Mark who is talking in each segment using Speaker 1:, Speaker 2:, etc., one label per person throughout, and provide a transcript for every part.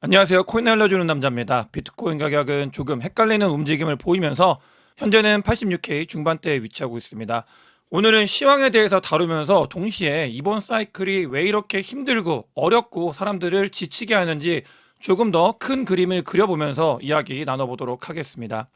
Speaker 1: 안녕하세요. 코인 알려주는 남자입니다. 비트코인 가격은 조금 헷갈리는 움직임을 보이면서 현재는 86K 중반대에 위치하고 있습니다. 오늘은 시황에 대해서 다루면서 동시에 이번 사이클이 왜 이렇게 힘들고 어렵고 사람들을 지치게 하는지 조금 더 큰 그림을 그려보면서 이야기 나눠보도록 하겠습니다.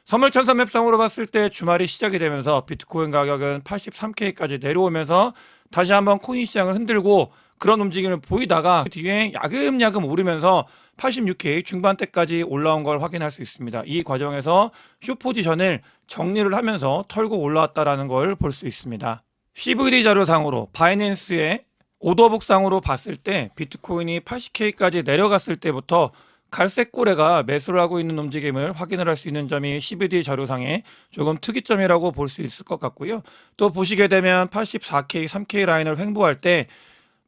Speaker 1: 선물천사 맵상으로 봤을 때 주말이 시작이 되면서 비트코인 가격은 83K까지 내려오면서 다시 한번 코인 시장을 흔들고 그런 움직임을 보이다가 그 뒤에 야금야금 오르면서 86K 중반대까지 올라온 걸 확인할 수 있습니다. 이 과정에서 숏 포지션을 정리를 하면서 털고 올라왔다는 걸 볼 수 있습니다. CVD 자료상으로 바이낸스의 오더북상으로 봤을 때 비트코인이 80K까지 내려갔을 때부터 갈색 고래가 매수를 하고 있는 움직임을 확인을 할 수 있는 점이 CVD 자료상의 조금 특이점이라고 볼 수 있을 것 같고요. 또 보시게 되면 84K, 3K 라인을 횡보할 때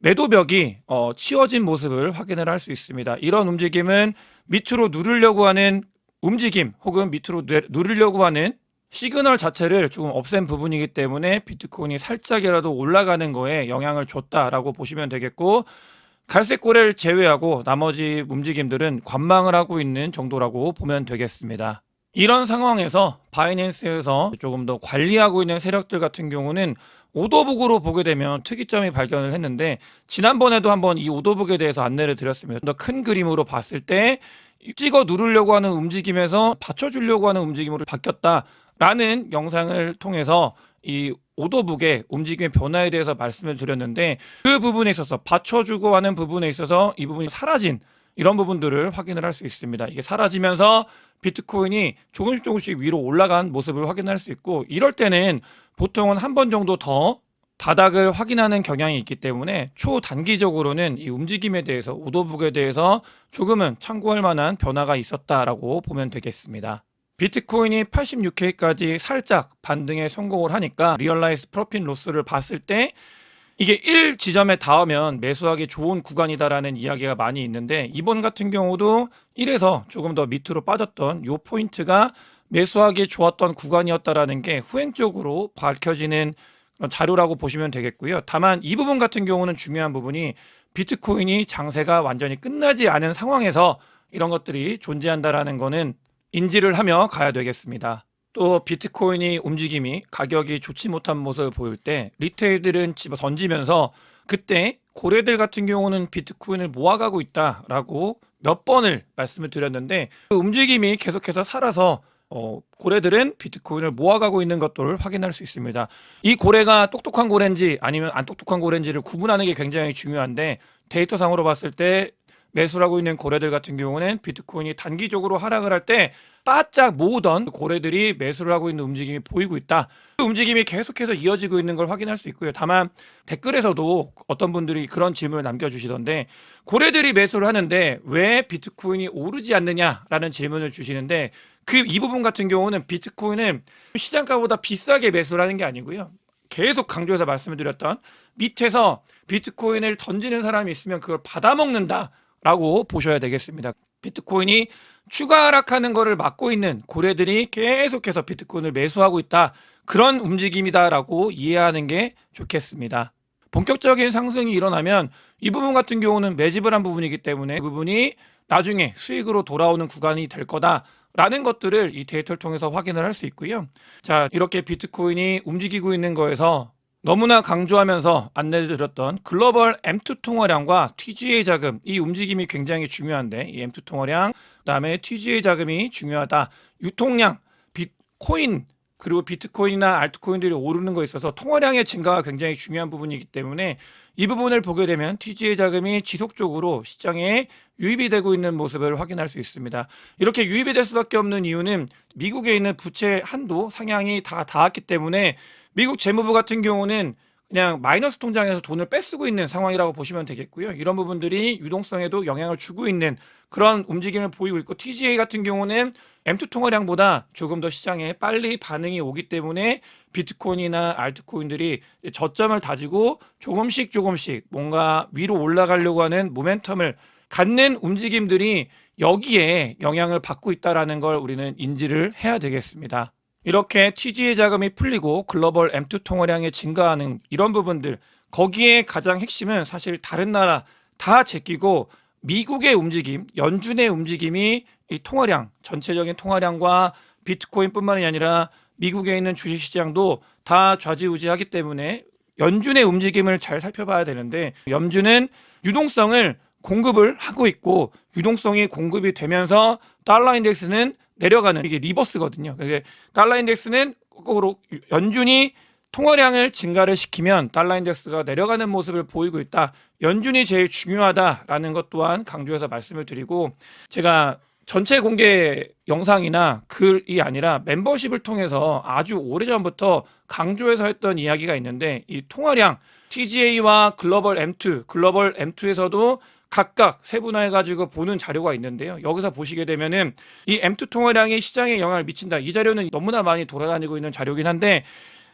Speaker 1: 매도벽이 치워진 모습을 확인을 할 수 있습니다. 이런 움직임은 밑으로 누르려고 하는 움직임 혹은 밑으로 누르려고 하는 시그널 자체를 조금 없앤 부분이기 때문에 비트코인이 살짝이라도 올라가는 거에 영향을 줬다라고 보시면 되겠고, 갈색 고래를 제외하고 나머지 움직임들은 관망을 하고 있는 정도라고 보면 되겠습니다. 이런 상황에서 바이낸스에서 조금 더 관리하고 있는 세력들 같은 경우는 오더북으로 보게 되면 특이점이 발견을 했는데, 지난번에도 한번 이 오더북에 대해서 안내를 드렸습니다. 더 큰 그림으로 봤을 때 찍어 누르려고 하는 움직임에서 받쳐주려고 하는 움직임으로 바뀌었다라는 영상을 통해서 이 오더북의 움직임의 변화에 대해서 말씀을 드렸는데, 그 부분에 있어서 받쳐주고 하는 부분에 있어서 이 부분이 사라진 이런 부분들을 확인을 할 수 있습니다. 이게 사라지면서 비트코인이 조금씩 위로 올라간 모습을 확인할 수 있고, 이럴 때는 보통은 한 번 정도 더 바닥을 확인하는 경향이 있기 때문에 초단기적으로는 이 움직임에 대해서 오더북에 대해서 조금은 참고할 만한 변화가 있었다라고 보면 되겠습니다. 비트코인이 86K까지 살짝 반등에 성공을 하니까 리얼라이즈 프로핏 로스를 봤을 때 이게 1 지점에 닿으면 매수하기 좋은 구간이다라는 이야기가 많이 있는데, 이번 같은 경우도 1에서 조금 더 밑으로 빠졌던 요 포인트가 매수하기 좋았던 구간이었다라는 게 후행적으로 밝혀지는 자료라고 보시면 되겠고요. 다만 이 부분 같은 경우는 중요한 부분이 비트코인이 장세가 완전히 끝나지 않은 상황에서 이런 것들이 존재한다라는 거는 인지를 하며 가야 되겠습니다. 또 비트코인이 움직임이 가격이 좋지 못한 모습을 보일 때 리테일들은 집어 던지면서, 그때 고래들 같은 경우는 비트코인을 모아가고 있다라고 몇 번을 말씀을 드렸는데, 그 움직임이 계속해서 살아서 고래들은 비트코인을 모아가고 있는 것들을 확인할 수 있습니다. 이 고래가 똑똑한 고래인지 아니면 안 똑똑한 고래인지를 구분하는 게 굉장히 중요한데, 데이터상으로 봤을 때 매수를 하고 있는 고래들 같은 경우는 비트코인이 단기적으로 하락을 할 때 바짝 모으던 고래들이 매수를 하고 있는 움직임이 보이고 있다. 그 움직임이 계속해서 이어지고 있는 걸 확인할 수 있고요. 다만 댓글에서도 어떤 분들이 그런 질문을 남겨주시던데, 고래들이 매수를 하는데 왜 비트코인이 오르지 않느냐라는 질문을 주시는데, 이 부분 같은 경우는 비트코인은 시장가보다 비싸게 매수를 하는 게 아니고요. 계속 강조해서 말씀을 드렸던 밑에서 비트코인을 던지는 사람이 있으면 그걸 받아먹는다라고 보셔야 되겠습니다. 비트코인이 추가 하락하는 것을 막고 있는 고래들이 계속해서 비트코인을 매수하고 있다, 그런 움직임이다라고 이해하는 게 좋겠습니다. 본격적인 상승이 일어나면 이 부분 같은 경우는 매집을 한 부분이기 때문에 그 부분이 나중에 수익으로 돌아오는 구간이 될 거다라는 것들을 이 데이터를 통해서 확인을 할 수 있고요. 자, 이렇게 비트코인이 움직이고 있는 거에서 너무나 강조하면서 안내드렸던 글로벌 M2 통화량과 TGA 자금, 이 움직임이 굉장히 중요한데, 이 M2 통화량, 그다음에 TGA 자금이 중요하다. 유통량, 비트코인 그리고 비트코인이나 알트코인들이 오르는 거에 있어서 통화량의 증가가 굉장히 중요한 부분이기 때문에 이 부분을 보게 되면 TGA 자금이 지속적으로 시장에 유입이 되고 있는 모습을 확인할 수 있습니다. 이렇게 유입이 될 수밖에 없는 이유는 미국에 있는 부채 한도 상향이 다 닿았기 때문에 미국 재무부 같은 경우는 그냥 마이너스 통장에서 돈을 빼쓰고 있는 상황이라고 보시면 되겠고요. 이런 부분들이 유동성에도 영향을 주고 있는 그런 움직임을 보이고 있고, TGA 같은 경우는 M2 통화량보다 조금 더 시장에 빨리 반응이 오기 때문에 비트코인이나 알트코인들이 저점을 다지고 조금씩 뭔가 위로 올라가려고 하는 모멘텀을 갖는 움직임들이 여기에 영향을 받고 있다는 걸 우리는 인지를 해야 되겠습니다. 이렇게 TGA 자금이 풀리고 글로벌 M2 통화량이 증가하는 이런 부분들, 거기에 가장 핵심은 사실 다른 나라 다 제끼고 미국의 움직임, 연준의 움직임이 이 통화량, 전체적인 통화량과 비트코인뿐만이 아니라 미국에 있는 주식시장도 다 좌지우지하기 때문에 연준의 움직임을 잘 살펴봐야 되는데, 연준은 유동성을 공급을 하고 있고 유동성이 공급이 되면서 달러 인덱스는 내려가는, 이게 리버스거든요. 그래서 달러 인덱스는 거꾸로 연준이 통화량을 증가를 시키면 달러 인덱스가 내려가는 모습을 보이고 있다. 연준이 제일 중요하다라는 것 또한 강조해서 말씀을 드리고, 제가 전체 공개 영상이나 글이 아니라 멤버십을 통해서 아주 오래전부터 강조해서 했던 이야기가 있는데, 이 통화량 TGA와 글로벌 M2, 글로벌 M2에서도 각각 세분화해가지고 보는 자료가 있는데요. 여기서 보시게 되면은 이 M2 통화량이 시장에 영향을 미친다. 이 자료는 너무나 많이 돌아다니고 있는 자료긴 한데,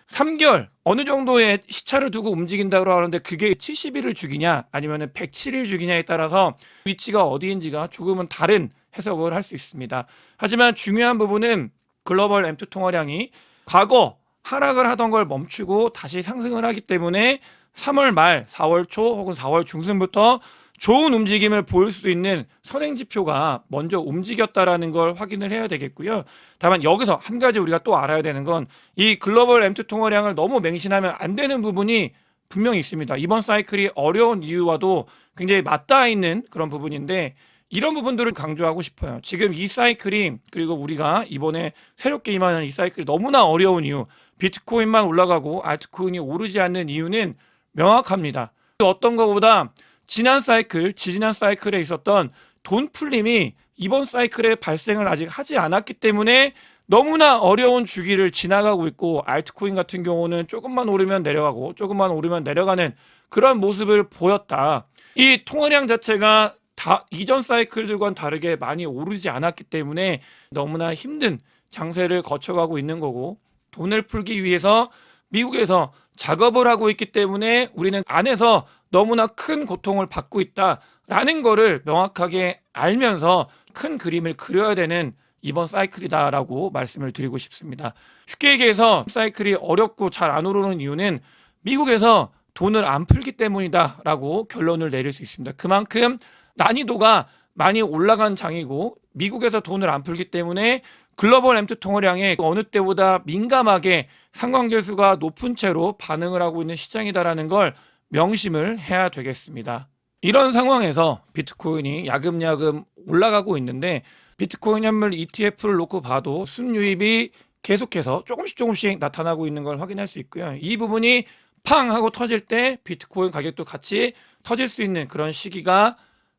Speaker 1: 3개월 어느 정도의 시차를 두고 움직인다고 하는데 그게 70일을 주기냐 아니면 107일 주기냐에 따라서 위치가 어디인지가 조금은 다른 해석을 할 수 있습니다. 하지만 중요한 부분은 글로벌 M2 통화량이 과거 하락을 하던 걸 멈추고 다시 상승을 하기 때문에 3월 말, 4월 초 혹은 4월 중순부터 좋은 움직임을 보일 수 있는 선행지표가 먼저 움직였다라는 걸 확인을 해야 되겠고요. 다만 여기서 한 가지 우리가 또 알아야 되는 건 이 글로벌 M2 통화량을 너무 맹신하면 안 되는 부분이 분명히 있습니다. 이번 사이클이 어려운 이유와도 굉장히 맞닿아 있는 그런 부분인데, 이런 부분들을 강조하고 싶어요. 지금 이 사이클이, 그리고 우리가 이번에 새롭게 임하는 이 사이클이 너무나 어려운 이유, 비트코인만 올라가고 알트코인이 오르지 않는 이유는 명확합니다. 어떤 것보다 지난 사이클, 지지난 사이클에 있었던 돈 풀림이 이번 사이클에 발생을 아직 하지 않았기 때문에 너무나 어려운 주기를 지나가고 있고, 알트코인 같은 경우는 조금만 오르면 내려가고 조금만 오르면 내려가는 그런 모습을 보였다. 이 통화량 자체가 다 이전 사이클들과는 다르게 많이 오르지 않았기 때문에 너무나 힘든 장세를 거쳐가고 있는 거고, 돈을 풀기 위해서 미국에서 작업을 하고 있기 때문에 우리는 안에서 너무나 큰 고통을 받고 있다라는 거를 명확하게 알면서 큰 그림을 그려야 되는 이번 사이클이다라고 말씀을 드리고 싶습니다. 쉽게 얘기해서 사이클이 어렵고 잘 안 오르는 이유는 미국에서 돈을 안 풀기 때문이다라고 결론을 내릴 수 있습니다. 그만큼 난이도가 많이 올라간 장이고, 미국에서 돈을 안 풀기 때문에 글로벌 M2 통화량에 어느 때보다 민감하게 상관계수가 높은 채로 반응을 하고 있는 시장이다라는 걸 명심을 해야 되겠습니다. 이런 상황에서 비트코인이 야금야금 올라가고 있는데, 비트코인 현물 ETF를 놓고 봐도 순유입이 계속해서 조금씩 나타나고 있는 걸 확인할 수 있고요. 이 부분이 팡 하고 터질 때 비트코인 가격도 같이 터질 수 있는 그런 시기가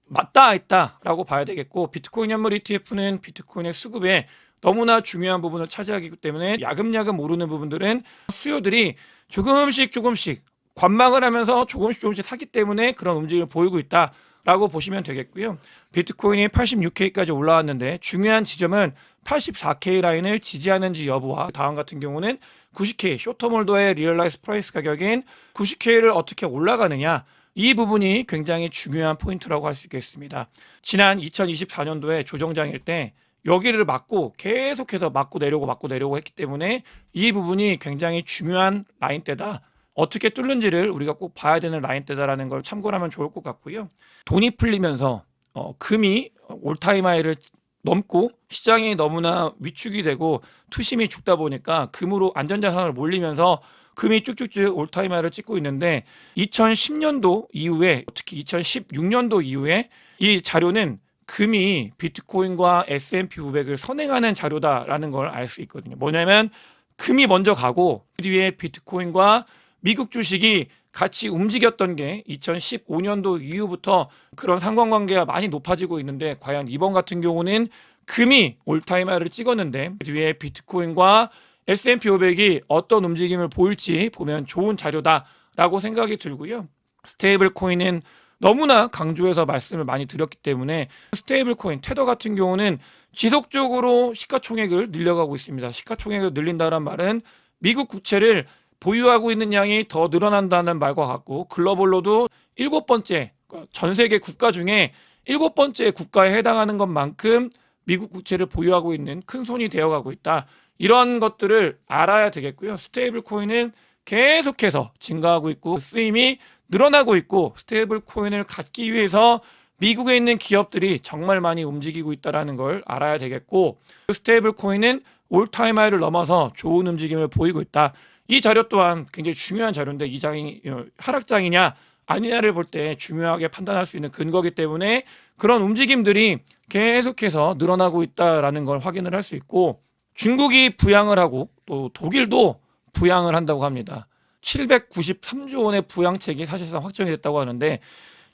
Speaker 1: 맞닿아 있다라고 봐야 되겠고, 비트코인 현물 ETF는 비트코인의 수급에 너무나 중요한 부분을 차지하기 때문에 야금야금 오르는 부분들은 수요들이 조금씩 관망을 하면서 조금씩 사기 때문에 그런 움직임을 보이고 있다라고 보시면 되겠고요. 비트코인이 86K까지 올라왔는데 중요한 지점은 84K 라인을 지지하는지 여부와, 다음 같은 경우는 90K 쇼터몰더의 리얼라이즈 프라이스 가격인 90K를 어떻게 올라가느냐, 이 부분이 굉장히 중요한 포인트라고 할 수 있겠습니다. 지난 2024년도에 조정장일 때 여기를 맞고 계속해서 맞고 내려오고 했기 때문에 이 부분이 굉장히 중요한 라인대다. 어떻게 뚫는지를 우리가 꼭 봐야 되는 라인대다라는 걸 참고를 하면 좋을 것 같고요. 돈이 풀리면서 금이 올타임 하이를 넘고 시장이 너무나 위축이 되고 투심이 죽다 보니까 금으로 안전자산을 몰리면서 금이 쭉쭉쭉 올타임 하이를 찍고 있는데, 2010년도 이후에, 특히 2016년도 이후에 이 자료는 금이 비트코인과 S&P 500을 선행하는 자료다라는 걸 알 수 있거든요. 뭐냐면 금이 먼저 가고 그 뒤에 비트코인과 미국 주식이 같이 움직였던 게 2015년도 이후부터 그런 상관관계가 많이 높아지고 있는데, 과연 이번 같은 경우는 금이 올타임 하이를 찍었는데 그 뒤에 비트코인과 S&P 500이 어떤 움직임을 보일지 보면 좋은 자료다라고 생각이 들고요. 스테이블 코인은 너무나 강조해서 말씀을 많이 드렸기 때문에 스테이블 코인 테더 같은 경우는 지속적으로 시가총액을 늘려가고 있습니다. 시가총액을 늘린다는 말은 미국 국채를 보유하고 있는 양이 더 늘어난다는 말과 같고, 글로벌로도 7번째, 전 세계 국가 중에 7번째 국가에 해당하는 것만큼 미국 국채를 보유하고 있는 큰 손이 되어가고 있다. 이런 것들을 알아야 되겠고요. 스테이블 코인은 계속해서 증가하고 있고 쓰임이 늘어나고 있고, 스테이블 코인을 갖기 위해서 미국에 있는 기업들이 정말 많이 움직이고 있다는 걸 알아야 되겠고, 스테이블 코인은 올타임 하이를 넘어서 좋은 움직임을 보이고 있다. 이 자료 또한 굉장히 중요한 자료인데, 이 장이 하락장이냐 아니냐를 볼 때 중요하게 판단할 수 있는 근거기 때문에 그런 움직임들이 계속해서 늘어나고 있다라는 걸 확인을 할 수 있고, 중국이 부양을 하고 또 독일도 부양을 한다고 합니다. 793조 원의 부양책이 사실상 확정이 됐다고 하는데,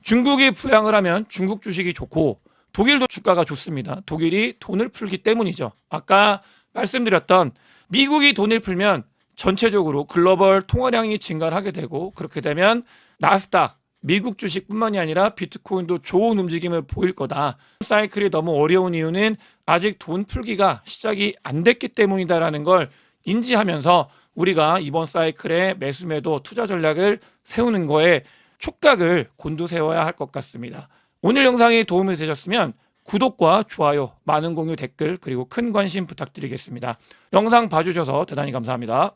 Speaker 1: 중국이 부양을 하면 중국 주식이 좋고 독일도 주가가 좋습니다. 독일이 돈을 풀기 때문이죠. 아까 말씀드렸던 미국이 돈을 풀면 전체적으로 글로벌 통화량이 증가를 하게 되고, 그렇게 되면 나스닥, 미국 주식뿐만이 아니라 비트코인도 좋은 움직임을 보일 거다. 사이클이 너무 어려운 이유는 아직 돈 풀기가 시작이 안 됐기 때문이다라는 걸 인지하면서 우리가 이번 사이클에 매수 매도 투자 전략을 세우는 거에 촉각을 곤두세워야 할 것 같습니다. 오늘 영상이 도움이 되셨으면 구독과 좋아요, 많은 공유, 댓글, 그리고 큰 관심 부탁드리겠습니다. 영상 봐주셔서 대단히 감사합니다.